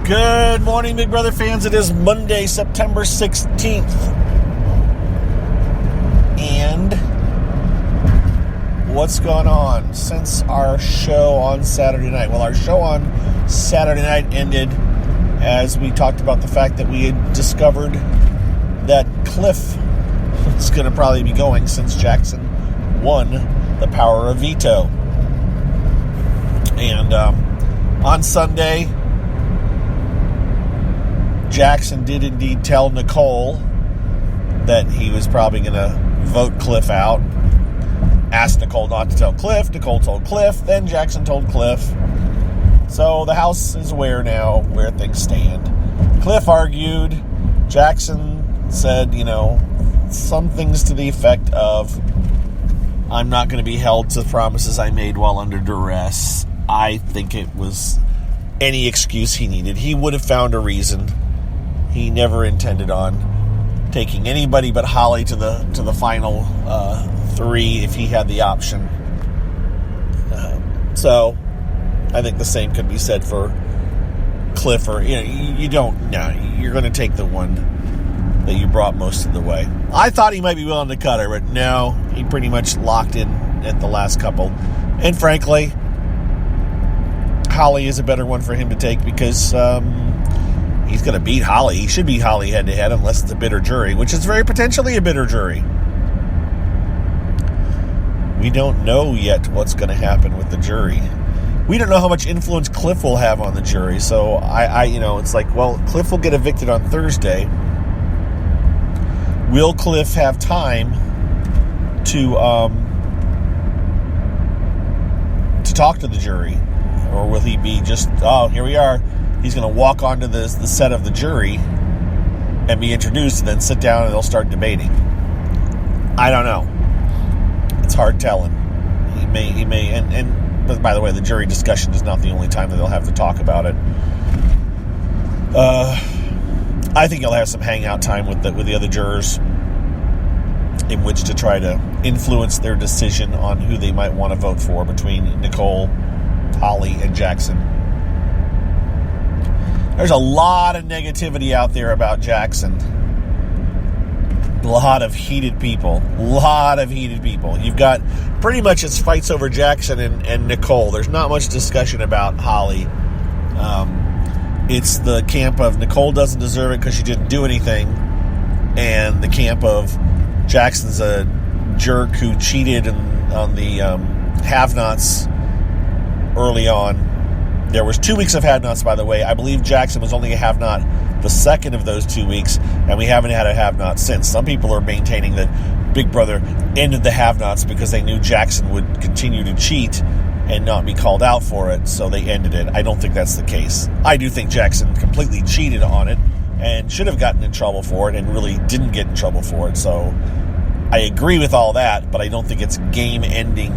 Good morning, Big Brother fans. It is Monday, September 16th. And what's gone on since our show on Saturday night? Well, our show on Saturday night ended as we talked about the fact that we had discovered that Cliff is going to probably be going since Jackson won the power of veto. And on Sunday, Jackson did indeed tell Nicole that he was probably going to vote Cliff out. Asked Nicole not to tell Cliff. Nicole told Cliff. Then Jackson told Cliff. So the house is aware now where things stand. Cliff argued. Jackson said, some things to the effect of, I'm not going to be held to the promises I made while under duress. I think it was any excuse he needed. He would have found a reason. He never intended on taking anybody but Holly to the final three if he had the option. So I think the same could be said for Cliff. Or you don't. No, you're going to take the one that you brought most of the way. I thought he might be willing to cut her, but no, he pretty much locked in at the last couple. And frankly, Holly is a better one for him to take because he's going to beat Holly. He should beat Holly head-to-head unless it's a bitter jury, which is very potentially a bitter jury. We don't know yet what's going to happen with the jury. We don't know how much influence Cliff will have on the jury. So, it's like, well, Cliff will get evicted on Thursday. Will Cliff have time to talk to the jury? Or will he be just, here we are. He's going to walk onto the set of the jury and be introduced and then sit down and they'll start debating. I don't know. It's hard telling. He may, but by the way, the jury discussion is not the only time that they'll have to talk about it. I think he'll have some hangout time with the other jurors in which to try to influence their decision on who they might want to vote for between Nicole, Holly, and Jackson. There's a lot of negativity out there about Jackson. A lot of heated people. You've got pretty much it's fights over Jackson and Nicole. There's not much discussion about Holly. It's the camp of Nicole doesn't deserve it because she didn't do anything, and the camp of Jackson's a jerk who cheated on the have-nots early on. There was 2 weeks of have-nots, by the way. I believe Jackson was only a have-not the second of those 2 weeks, and we haven't had a have-not since. Some people are maintaining that Big Brother ended the have-nots because they knew Jackson would continue to cheat and not be called out for it, so they ended it. I don't think that's the case. I do think Jackson completely cheated on it and should have gotten in trouble for it and really didn't get in trouble for it. So I agree with all that, but I don't think it's game-ending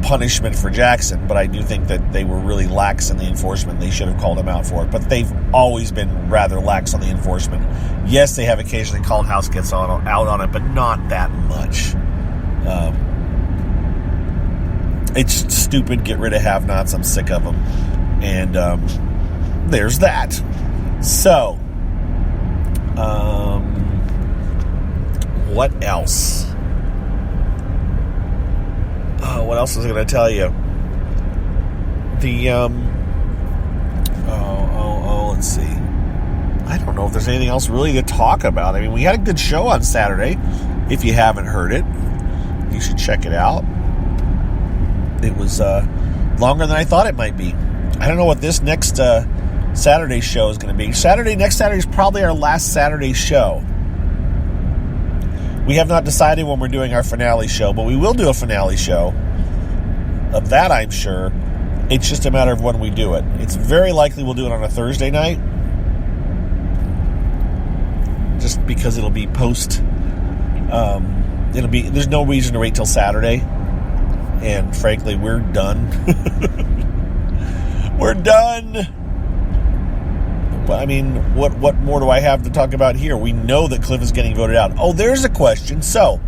punishment for Jackson. But I do think that they were really lax in the enforcement. They should have called him out for it. But they've always been rather lax on the enforcement. Yes, they have occasionally called house gets out on it, but not that much. It's stupid. Get rid of have-nots. I'm sick of them. And there's that. So, what else? What else was I going to tell you? Let's see. I don't know if there's anything else really to talk about. I mean, we had a good show on Saturday. If you haven't heard it, you should check it out. It was longer than I thought it might be. I don't know what this next Saturday show is going to be. Next Saturday is probably our last Saturday show. We have not decided when we're doing our finale show, but we will do a finale show. Of that, I'm sure. It's just a matter of when we do it. It's very likely we'll do it on a Thursday night. Just because it'll be post. There's no reason to wait till Saturday. And frankly, we're done. We're done. But I mean, what more do I have to talk about here? We know that Cliff is getting voted out. Oh, there's a question. So,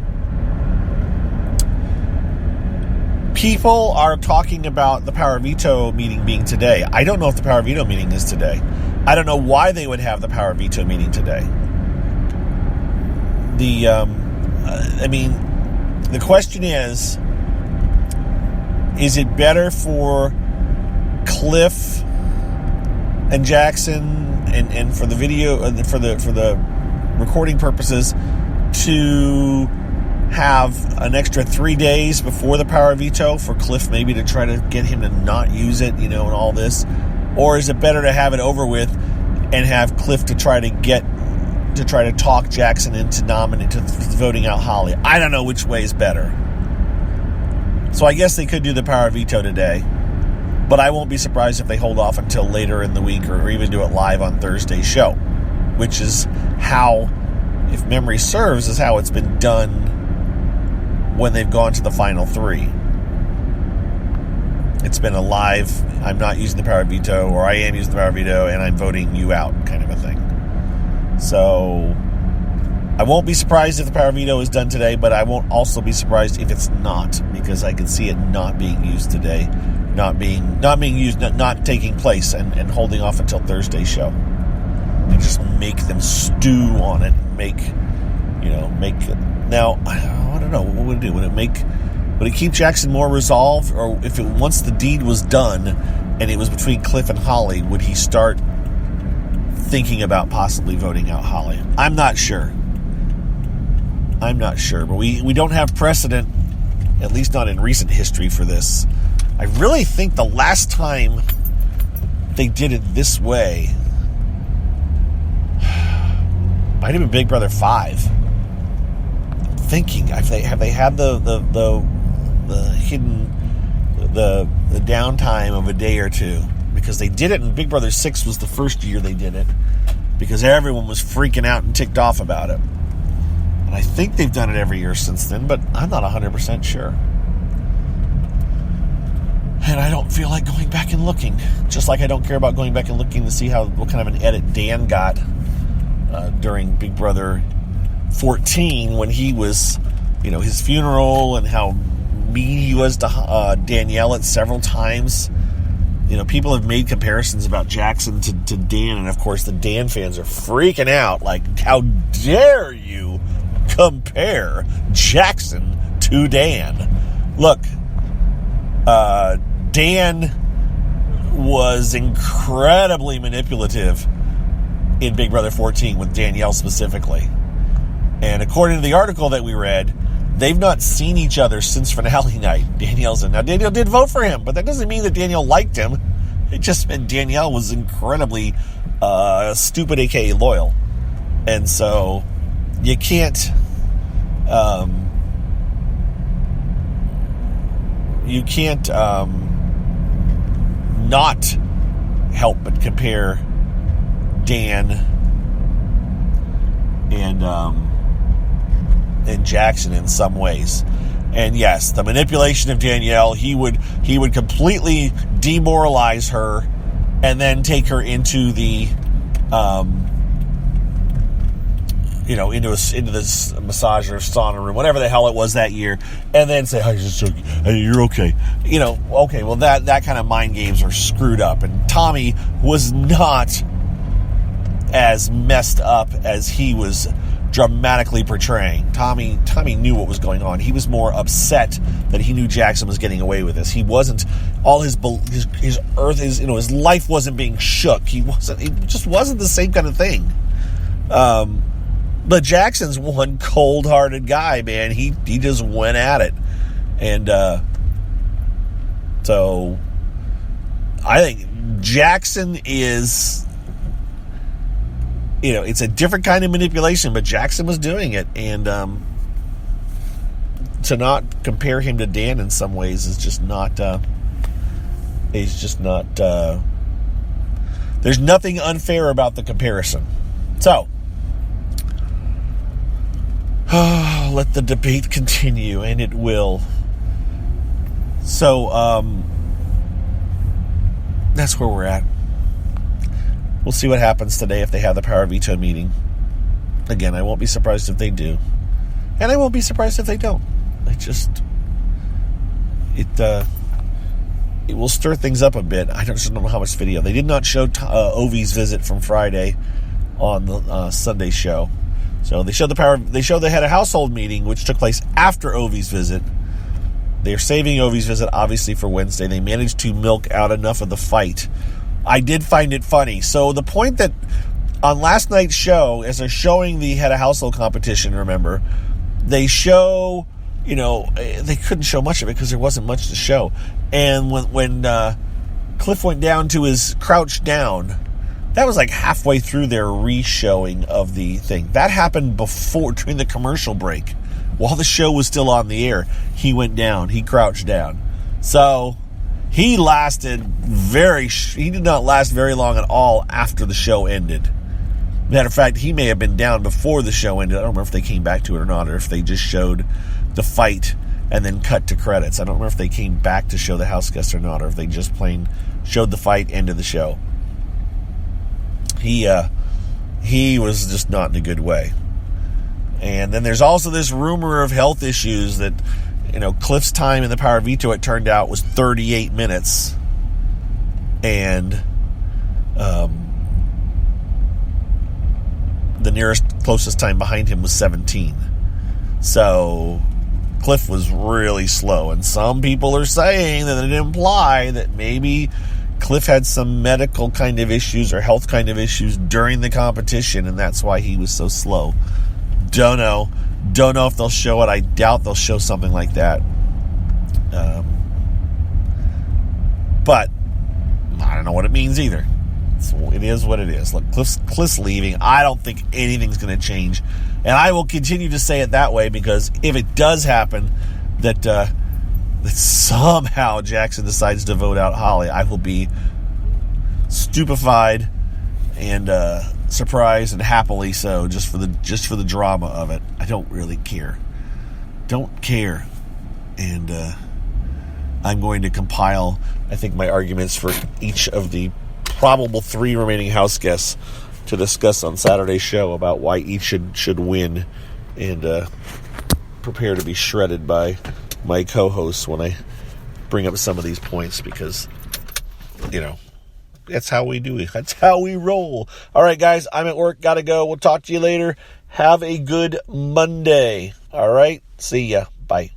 People are talking about the power veto meeting being today. I don't know if the power veto meeting is today. I don't know why they would have the power veto meeting today. The question is it better for Cliff and Jackson and for the video, for the recording purposes, to have an extra 3 days before the power veto for Cliff maybe to try to get him to not use it, and all this? Or is it better to have it over with and have Cliff to try to talk Jackson into voting out Holly? I don't know which way is better. So I guess they could do the power veto today, but I won't be surprised if they hold off until later in the week or even do it live on Thursday's show, which is how, if memory serves, is how it's been done when they've gone to the final three. It's been a live, I'm not using the power veto, or I am using the power veto and I'm voting you out kind of a thing. So I won't be surprised if the power veto is done today, but I won't also be surprised if it's not, because I can see it not being used today, not taking place, and holding off until Thursday's show. And just make them stew on it, now, I don't know, what would it do? Would it keep Jackson more resolved? Or if once the deed was done and it was between Cliff and Holly, would he start thinking about possibly voting out Holly? I'm not sure, but we don't have precedent, at least not in recent history, for this. I really think the last time they did it this way might have been Big Brother 5. I'm thinking, have they had the hidden the downtime of a day or two? Because they did it in Big Brother 6 was the first year they did it, because everyone was freaking out and ticked off about it. And I think they've done it every year since then, but I'm not 100% sure. And I don't feel like going back and looking. Just like I don't care about going back and looking to see what kind of an edit Dan got during Big Brother 14 when he was, his funeral, and how mean he was to Danielle at several times. People have made comparisons about Jackson to Dan, and of course the Dan fans are freaking out, like, how dare you compare Jackson to Dan? Look, Dan was incredibly manipulative in Big Brother 14 with Danielle specifically. And according to the article that we read, they've not seen each other since finale night. Now, Danielle did vote for him, but that doesn't mean that Danielle liked him. It just meant Danielle was incredibly stupid, aka loyal. And so you can't not help but compare Dan and Jackson in some ways. And yes, the manipulation of Danielle, he would completely demoralize her and then take her into the into this massage or sauna room, whatever the hell it was that year, and then say, hey, you're okay. Okay, well, that kind of mind games are screwed up. And Tommy was not as messed up as he was dramatically portraying. Tommy knew what was going on. He was more upset that he knew Jackson was getting away with this. He wasn't, all his life wasn't being shook. It just wasn't the same kind of thing. But Jackson's one cold-hearted guy, man. He just went at it. And so I think Jackson is, it's a different kind of manipulation, but Jackson was doing it. And to not compare him to Dan in some ways is just not, there's nothing unfair about the comparison. So, let the debate continue, and it will. So, that's where we're at. We'll see what happens today if they have the power veto meeting. Again, I won't be surprised if they do. And I won't be surprised if they don't. it will stir things up a bit. I just don't know how much video. They did not show Ovi's visit from Friday on the Sunday show. So they showed they had a household meeting, which took place after Ovi's visit. They're saving Ovi's visit, obviously, for Wednesday. They managed to milk out enough of the fight. I did find it funny. So the point that on last night's show, as they're showing the head of household competition, remember, they show, they couldn't show much of it because there wasn't much to show. And when Cliff went down to his crouch down, that was like halfway through their re-showing of the thing. That happened during the commercial break. While the show was still on the air, he went down. He crouched down. So he did not last very long at all after the show ended. Matter of fact, he may have been down before the show ended. I don't remember if they came back to it or not, or if they just showed the fight and then cut to credits. I don't remember if they came back to show the house guests or not, or if they just plain showed the fight, ended the show. He was just not in a good way. And then there's also this rumor of health issues that, Cliff's time in the Power Veto, it turned out, was 38 minutes. And the closest time behind him was 17. So Cliff was really slow. And some people are saying that it implied that maybe Cliff had some medical kind of issues or health kind of issues during the competition, and that's why he was so slow. Don't know if they'll show it. I doubt they'll show something like that. But I don't know what it means either. So it is what it is. Look, Cliff's leaving. I don't think anything's going to change. And I will continue to say it that way, because if it does happen that somehow Jackson decides to vote out Holly, I will be stupefied and surprised, and happily so, just for the drama of it. I don't really care. Don't care. And I'm going to compile, I think, my arguments for each of the probable 3 remaining house guests to discuss on Saturday's show about why each should win, and prepare to be shredded by my co-hosts when I bring up some of these points, because, that's how we do it. That's how we roll. All right, guys, I'm at work. Got to go. We'll talk to you later. Have a good Monday. All right. See ya. Bye.